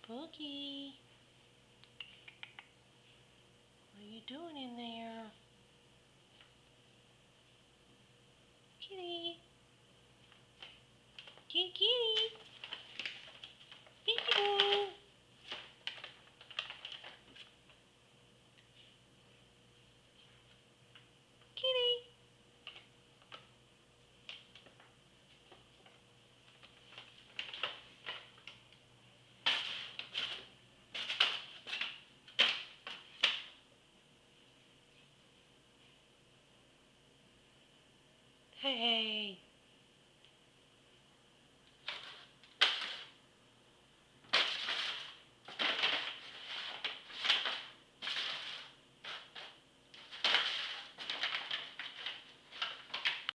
Boogie, what are you doing in there? Kitty, kitty, kitty, peekaboo, kitty. Hey, hey.